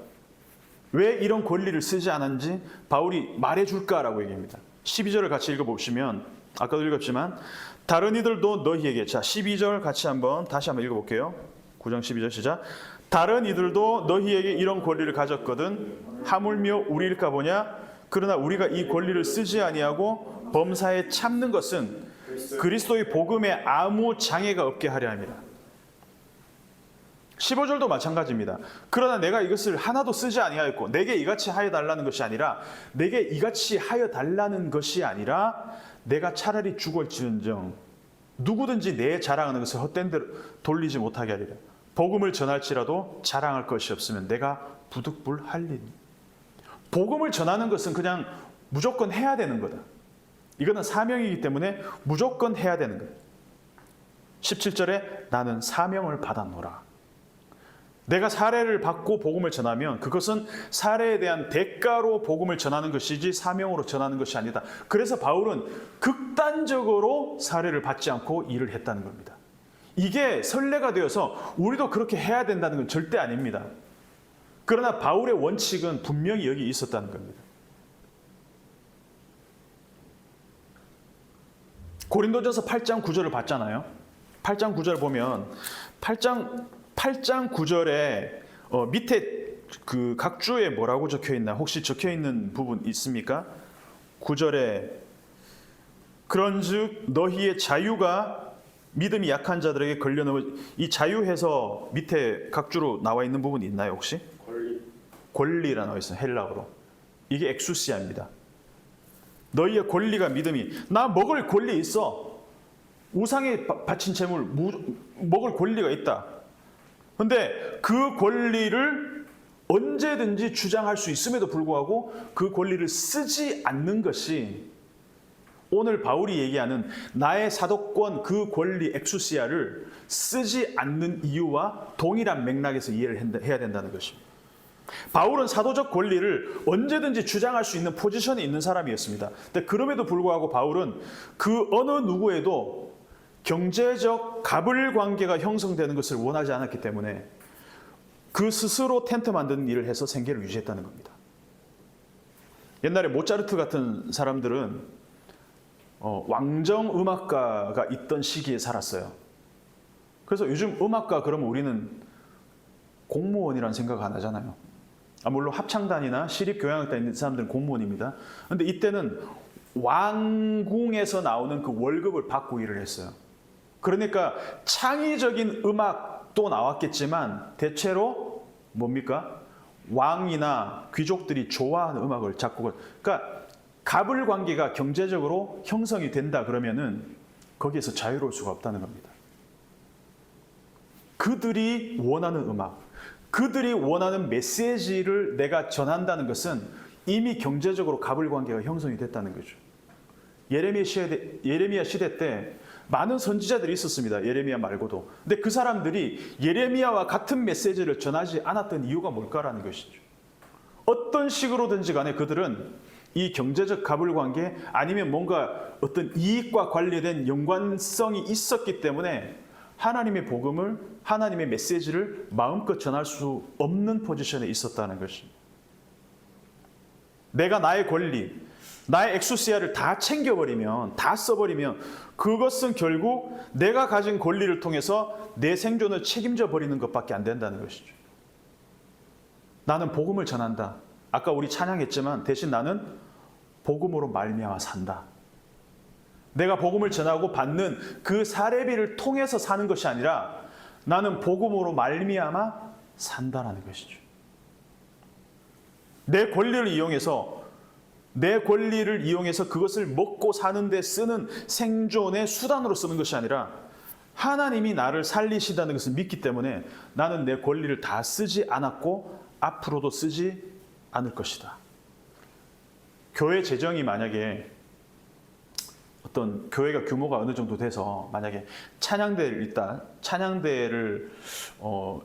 왜 이런 권리를 쓰지 않았는지 바울이 말해줄까라고 얘기합니다. 12절을 같이 읽어보시면 아까도 읽었지만 다른 이들도 너희에게, 자 12절 같이 다시 한번 읽어볼게요. 9장 12절 시작. 다른 이들도 너희에게 이런 권리를 가졌거든 하물며 우리일까 보냐. 그러나 우리가 이 권리를 쓰지 아니하고 범사에 참는 것은 그리스도의 복음에 아무 장애가 없게 하려 함이라. 15절도 마찬가지입니다. 그러나 내가 이것을 하나도 쓰지 아니하였고 내게 이같이 하여 달라는 것이 아니라 내가 차라리 죽을지언정 누구든지 내 자랑하는 것을 헛된 대로 돌리지 못하게 하리라. 복음을 전할지라도 자랑할 것이 없으면 내가 부득불할리니. 복음을 전하는 것은 그냥 무조건 해야 되는 거다. 이거는 사명이기 때문에 무조건 해야 되는 거다. 17절에 나는 사명을 받았노라. 내가 사례를 받고 복음을 전하면 그것은 사례에 대한 대가로 복음을 전하는 것이지 사명으로 전하는 것이 아니다. 그래서 바울은 극단적으로 사례를 받지 않고 일을 했다는 겁니다. 이게 선례가 되어서 우리도 그렇게 해야 된다는 건 절대 아닙니다. 그러나 바울의 원칙은 분명히 여기 있었다는 겁니다. 고린도전서 8장 9절을 봤잖아요. 8장 9절 보면 8장 9절에 밑에 그 각주에 뭐라고 적혀 있나? 혹시 적혀 있는 부분 있습니까? 9절에 그런즉 너희의 자유가 믿음이 약한 자들에게 걸려넘어. 이 자유해서 밑에 각주로 나와 있는 부분이 있나요 혹시? 권리라 나와 있어요. 헬라어로. 이게 엑수시아입니다. 너희의 권리가 믿음이. 나 먹을 권리 있어. 우상에 바친 재물 먹을 권리가 있다. 그런데 그 권리를 언제든지 주장할 수 있음에도 불구하고 그 권리를 쓰지 않는 것이 오늘 바울이 얘기하는 나의 사도권 그 권리 엑수시아를 쓰지 않는 이유와 동일한 맥락에서 이해를 해야 된다는 것입니다. 바울은 사도적 권리를 언제든지 주장할 수 있는 포지션에 있는 사람이었습니다. 근데 그럼에도 불구하고 바울은 그 어느 누구에도 경제적 갑을 관계가 형성되는 것을 원하지 않았기 때문에 그 스스로 텐트 만드는 일을 해서 생계를 유지했다는 겁니다. 옛날에 모차르트 같은 사람들은 왕정 음악가가 있던 시기에 살았어요. 그래서 요즘 음악가 그러면 우리는 공무원이라는 생각 안 하잖아요. 물론 합창단이나 시립교향악단 있는 사람들은 공무원입니다. 그런데 이때는 왕궁에서 나오는 그 월급을 받고 일을 했어요. 그러니까 창의적인 음악도 나왔겠지만 대체로 뭡니까? 왕이나 귀족들이 좋아하는 음악을 작곡을. 그러니까 갑을 관계가 경제적으로 형성이 된다 그러면은 거기에서 자유로울 수가 없다는 겁니다. 그들이 원하는 음악, 그들이 원하는 메시지를 내가 전한다는 것은 이미 경제적으로 갑을 관계가 형성이 됐다는 거죠. 예레미야 시대 때 많은 선지자들이 있었습니다. 예레미야 말고도. 근데 그 사람들이 예레미야와 같은 메시지를 전하지 않았던 이유가 뭘까라는 것이죠. 어떤 식으로든지 간에 그들은 이 경제적 갑을 관계 아니면 뭔가 어떤 이익과 관련된 연관성이 있었기 때문에 하나님의 복음을, 하나님의 메시지를 마음껏 전할 수 없는 포지션에 있었다는 것입니다. 내가 나의 권리, 나의 엑수시아를 다 챙겨버리면, 다 써버리면 그것은 결국 내가 가진 권리를 통해서 내 생존을 책임져 버리는 것밖에 안 된다는 것이죠. 나는 복음을 전한다. 아까 우리 찬양했지만 대신 나는 복음으로 말미암아 산다. 내가 복음을 전하고 받는 그 사례비를 통해서 사는 것이 아니라 나는 복음으로 말미암아 산다라는 것이죠. 내 권리를 이용해서 그것을 먹고 사는 데 쓰는 생존의 수단으로 쓰는 것이 아니라 하나님이 나를 살리시다는 것을 믿기 때문에 나는 내 권리를 다 쓰지 않았고 앞으로도 쓰지 않을 것이다. 교회 재정이 만약에 어떤 교회가 규모가 어느 정도 돼서 만약에 찬양대를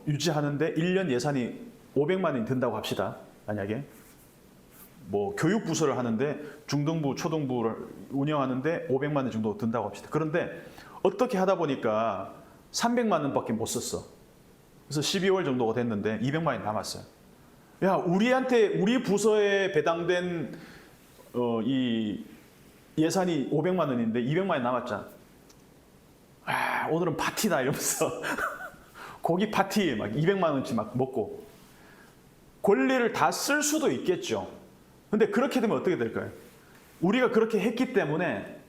유지하는데 1년 예산이 500만 원이 든다고 합시다. 만약에 뭐 교육부서를 하는데 중등부, 초등부를 운영하는데 500만 원 정도 든다고 합시다. 그런데 어떻게 하다 보니까 300만 원밖에 못 썼어. 그래서 12월 정도가 됐는데 200만 원이 남았어요. 야, 우리 부서에 배당된 이 예산이 500만 원인데 200만 원이 남았잖아. 아, 오늘은 파티다 이러면서 고기 파티 막 200만 원치 막 먹고 권리를 다 쓸 수도 있겠죠. 근데 그렇게 되면 어떻게 될까요? 우리가 그렇게 했기 때문에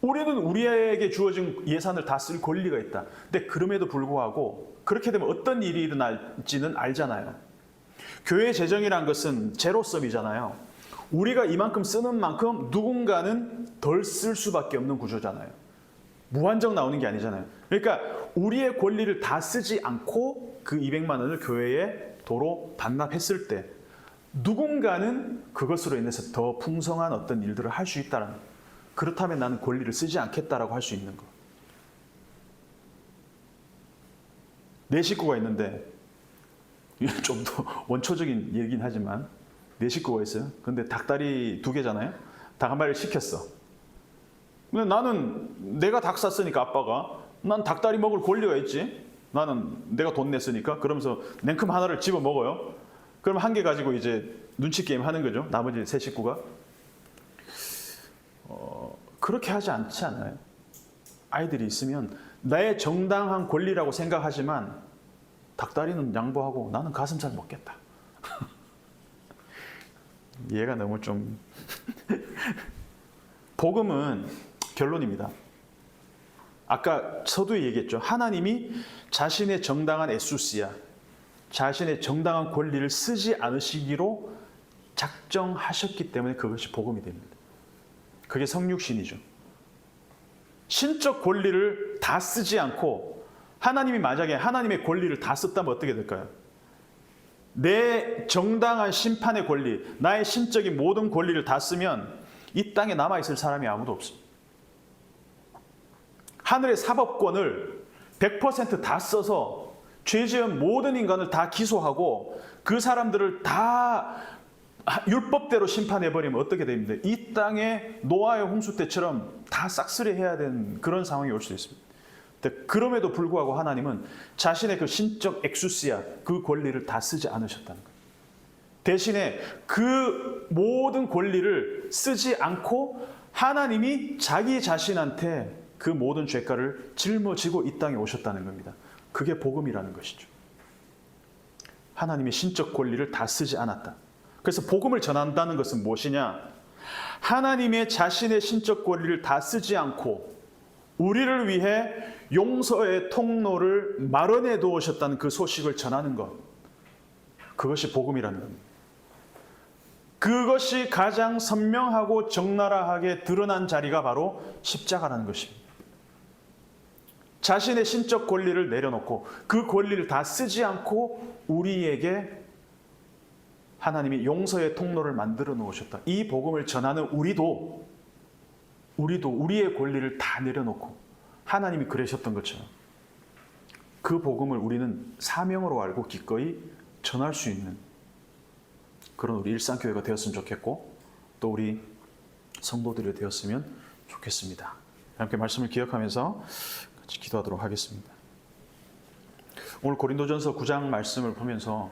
우리는 우리에게 주어진 예산을 다 쓸 권리가 있다. 근데 그럼에도 불구하고 그렇게 되면 어떤 일이 일어날지는 알잖아요. 교회 재정이란 것은 제로섬이잖아요. 우리가 이만큼 쓰는 만큼 누군가는 덜 쓸 수밖에 없는 구조잖아요. 무한정 나오는 게 아니잖아요. 그러니까 우리의 권리를 다 쓰지 않고 그 200만 원을 교회에 도로 반납했을 때 누군가는 그것으로 인해서 더 풍성한 어떤 일들을 할 수 있다는 거예요. 그렇다면 나는 권리를 쓰지 않겠다라고 할 수 있는 거. 내 식구가 있는데 좀 더 원초적인 얘기긴 하지만 내 식구가 있어요. 근데 닭다리 2개잖아요. 닭 한 마리를 시켰어. 근데 나는 내가 닭 샀으니까 아빠가 난 닭다리 먹을 권리가 있지. 나는 내가 돈 냈으니까. 그러면서 냉큼 하나를 집어 먹어요. 그럼 1개 가지고 이제 눈치 게임 하는 거죠. 나머지 3 식구가. 그렇게 하지 않지 않아요? 아이들이 있으면 나의 정당한 권리라고 생각하지만 닭다리는 양보하고 나는 가슴살 먹겠다. 얘가 너무 좀 복음은 결론입니다. 아까 서두에 얘기했죠. 하나님이 자신의 정당한 에수시아, 자신의 정당한 권리를 쓰지 않으시기로 작정하셨기 때문에 그것이 복음이 됩니다. 그게 성육신이죠. 신적 권리를 다 쓰지 않고 하나님이 만약에 하나님의 권리를 다 썼다면 어떻게 될까요? 내 정당한 심판의 권리, 나의 신적인 모든 권리를 다 쓰면 이 땅에 남아있을 사람이 아무도 없습니다. 하늘의 사법권을 100% 다 써서 죄 지은 모든 인간을 다 기소하고 그 사람들을 다 율법대로 심판해버리면 어떻게 됩니까? 이 땅에 노아의 홍수 때처럼 다 싹쓸이해야 되는 그런 상황이 올 수 있습니다. 그럼에도 불구하고 하나님은 자신의 그 신적 엑수시아, 그 권리를 다 쓰지 않으셨다는 거예요. 대신에 그 모든 권리를 쓰지 않고 하나님이 자기 자신한테 그 모든 죄가를 짊어지고 이 땅에 오셨다는 겁니다. 그게 복음이라는 것이죠. 하나님의 신적 권리를 다 쓰지 않았다. 그래서 복음을 전한다는 것은 무엇이냐? 하나님의 자신의 신적 권리를 다 쓰지 않고 우리를 위해 용서의 통로를 마련해 두셨다는 그 소식을 전하는 것. 그것이 복음이라는 겁니다. 그것이 가장 선명하고 적나라하게 드러난 자리가 바로 십자가라는 것입니다. 자신의 신적 권리를 내려놓고 그 권리를 다 쓰지 않고 우리에게 하나님이 용서의 통로를 만들어 놓으셨다. 이 복음을 전하는 우리도 우리의 권리를 다 내려놓고 하나님이 그러셨던 것처럼 그 복음을 우리는 사명으로 알고 기꺼이 전할 수 있는 그런 우리 일상교회가 되었으면 좋겠고 또 우리 성도들이 되었으면 좋겠습니다. 함께 말씀을 기억하면서 같이 기도하도록 하겠습니다. 오늘 고린도전서 9장 말씀을 보면서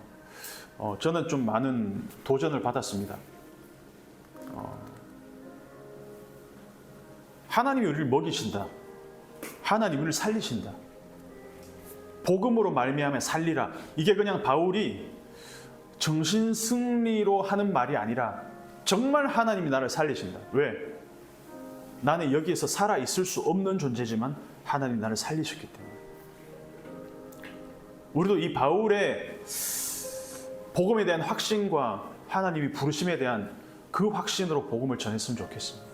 저는 좀 많은 도전을 받았습니다. 하나님이 우리를 먹이신다. 하나님이 우리를 살리신다. 복음으로 말미암아 살리라. 이게 그냥 바울이 정신 승리로 하는 말이 아니라 정말 하나님이 나를 살리신다. 왜? 나는 여기에서 살아 있을 수 없는 존재지만 하나님이 나를 살리셨기 때문에. 우리도 이 바울의 복음에 대한 확신과 하나님이 부르심에 대한 그 확신으로 복음을 전했으면 좋겠습니다.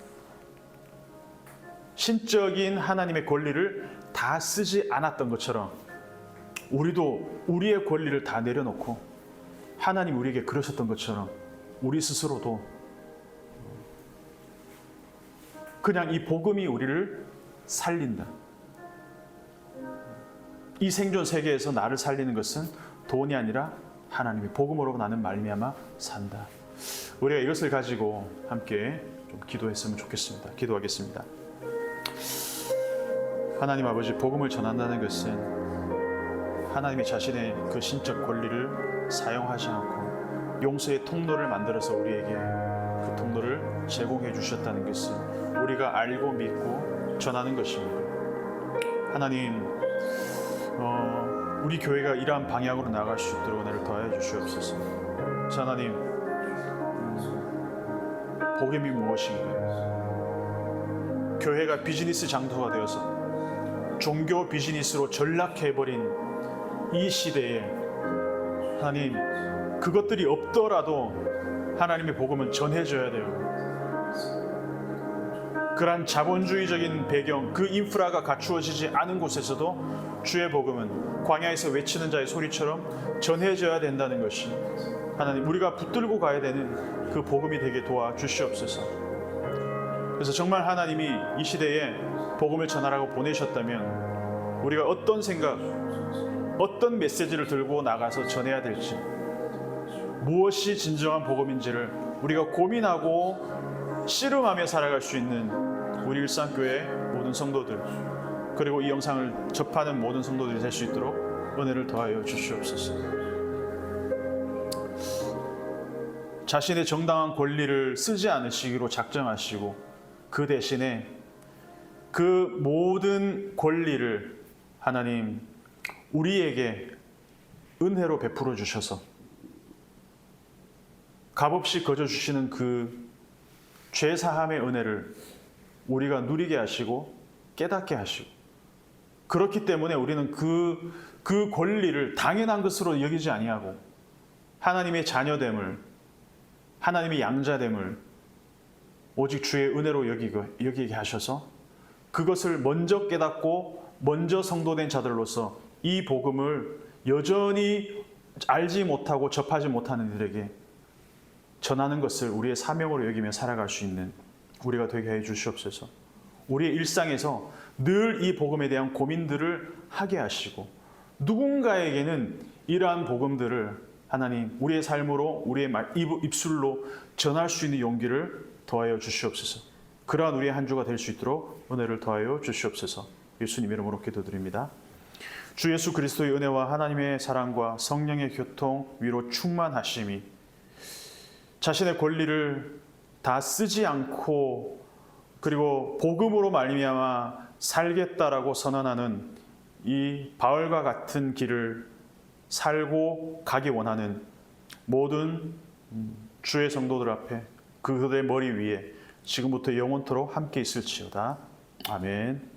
신적인 하나님의 권리를 다 쓰지 않았던 것처럼 우리도 우리의 권리를 다 내려놓고 하나님 우리에게 그러셨던 것처럼 우리 스스로도 그냥 이 복음이 우리를 살린다. 이 생존 세계에서 나를 살리는 것은 돈이 아니라 하나님의 복음으로 나는 말미암아 산다. 우리가 이것을 가지고 함께 좀 기도했으면 좋겠습니다. 기도하겠습니다. 하나님 아버지, 복음을 전한다는 것은 하나님이 자신의 그 신적 권리를 사용하지 않고 용서의 통로를 만들어서 우리에게 그 통로를 제공해 주셨다는 것을 우리가 알고 믿고 전하는 것입니다. 하나님, 우리 교회가 이러한 방향으로 나아갈 수 있도록 은혜를 더하여 주시옵소서. 자, 하나님, 복음이 무엇인가? 교회가 비즈니스 장터가 되어서 종교 비즈니스로 전락해버린 이 시대에 하나님, 그것들이 없더라도 하나님의 복음은 전해져야 돼요. 그러한 자본주의적인 배경, 그 인프라가 갖추어지지 않은 곳에서도 주의 복음은 광야에서 외치는 자의 소리처럼 전해져야 된다는 것이 하나님, 우리가 붙들고 가야 되는 그 복음이 되게 도와주시옵소서. 그래서 정말 하나님이 이 시대에 복음을 전하라고 보내셨다면 우리가 어떤 생각, 어떤 메시지를 들고 나가서 전해야 될지, 무엇이 진정한 복음인지를 우리가 고민하고 씨름하며 살아갈 수 있는 우리 일상교회 모든 성도들, 그리고 이 영상을 접하는 모든 성도들이 될 수 있도록 은혜를 더하여 주시옵소서. 자신의 정당한 권리를 쓰지 않으시기로 작정하시고 그 대신에 그 모든 권리를 하나님 우리에게 은혜로 베풀어 주셔서 값없이 거저 주시는 그 죄사함의 은혜를 우리가 누리게 하시고 깨닫게 하시고, 그렇기 때문에 우리는 그 권리를 당연한 것으로 여기지 아니하고 하나님의 자녀됨을, 하나님의 양자됨을 오직 주의 은혜로 여기게 하셔서 그것을 먼저 깨닫고 먼저 성도된 자들로서 이 복음을 여전히 알지 못하고 접하지 못하는 이들에게 전하는 것을 우리의 사명으로 여기며 살아갈 수 있는 우리가 되게 해 주시옵소서. 우리의 일상에서 늘 이 복음에 대한 고민들을 하게 하시고, 누군가에게는 이러한 복음들을 하나님 우리의 삶으로, 우리의 입술로 전할 수 있는 용기를 더하여 주시옵소서. 그러한 우리의 한 주가 될 수 있도록 은혜를 더하여 주시옵소서. 예수님 이름으로 기도드립니다. 주 예수 그리스도의 은혜와 하나님의 사랑과 성령의 교통, 위로 충만하심이 자신의 권리를 다 쓰지 않고 그리고 복음으로 말미암아 살겠다라고 선언하는 이 바울과 같은 길을 살고 가기 원하는 모든 주의 성도들 앞에 그들의 머리 위에 지금부터 영원토록 함께 있을지어다. 아멘.